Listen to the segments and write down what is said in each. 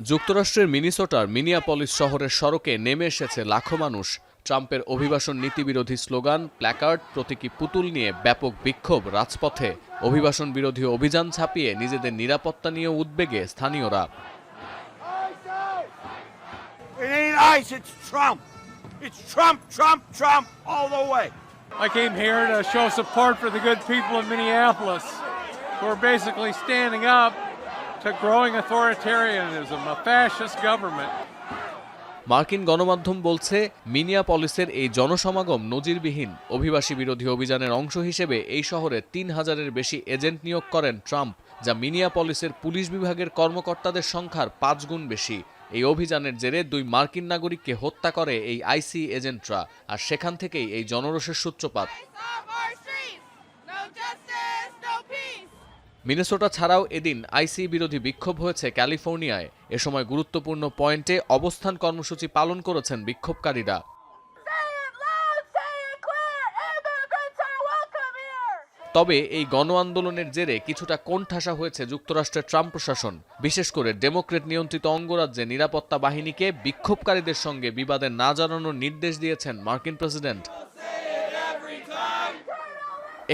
যুক্তরাষ্ট্রের মিনিসোটার মিনিয়াপলিস শহরের সড়কে নেমে এসেছে লাখো মানুষ। ট্রাম্পের অভিবাসন নীতিবিরোধী স্লোগান, প্ল্যাকার্ড, প্রতীকী পুতুল নিয়ে ব্যাপক বিক্ষোভ রাজপথে। অভিবাসন বিরোধী অভিযান ছাপিয়ে নিজেদের নিরাপত্তা নিয়ে উদ্বেগে স্থানীয়রা। It ain't ICE, it's Trump. It's Trump, Trump, Trump all the way. I came here to show support for the good people of Minneapolis who are basically standing up to growing authoritarianism, a fascist government. মার্কিন গণমাধ্যম বলছে, মিনিয়াপলিসের এই জনসমাগম নজিরবিহীন। অভিবাসী বিরোধী অভিযানের অংশ হিসেবে এই শহরে ৩,০০০-এর বেশি এজেন্ট নিয়োগ করেন ট্রাম্প, যা মিনিয়াপলিসের পুলিশ বিভাগের কর্মকর্তাদের সংখ্যার ৫ গুণ বেশি। এই অভিযানের জেরে ২ মার্কিন নাগরিককে হত্যা করে এই আইসি এজেন্টরা, আর সেখান থেকেই এই জনরোষের সূত্রপাত। মিনেসোটা ছাড়াও এদিন আইসি বিরোধী বিক্ষোভ হয়েছে ক্যালিফোর্নিয়ায়। এ সময় গুরুত্বপূর্ণ পয়েন্টে অবস্থান কর্মসূচি পালন করেছেন বিক্ষোভকারীরা। তবে এই গণ আন্দোলনের জেরে কিছুটা কোণঠাসা হয়েছে যুক্তরাষ্ট্রের ট্রাম্প প্রশাসন। বিশেষ করে ডেমোক্রেট নিয়ন্ত্রিত অঙ্গরাজ্যে নিরাপত্তা বাহিনীকে বিক্ষোভকারীদের সঙ্গে বিবাদে না জড়ানোর নির্দেশ দিয়েছেন মার্কিন প্রেসিডেন্ট।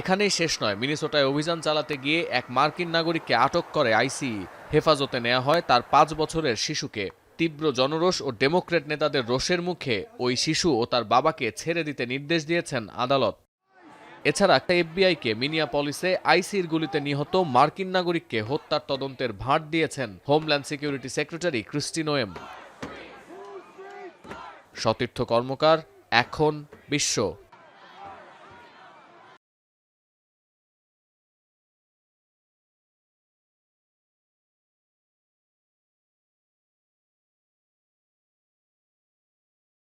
এখানেই শেষ নয়, মিনেসোটায় অভিযান চালাতে গিয়ে এক মার্কিন নাগরিককে আটক করে আইসিই। হেফাজতে নেওয়া হয় তার 5 বছরের শিশুকে। তীব্র জনরোষ ও ডেমোক্রেট নেতাদের রোষের মুখে ওই শিশু ও তার বাবাকে ছেড়ে দিতে নির্দেশ দিয়েছেন আদালত। এছাড়া এফবিআইকে মিনিয়াপলিসে আইসির গুলিতে নিহত মার্কিন নাগরিককে হত্যার তদন্তের ভার দিয়েছেন homeland security secretary Kristi Noem. সতীর্থ কর্মকার, এখন বিশ্ব।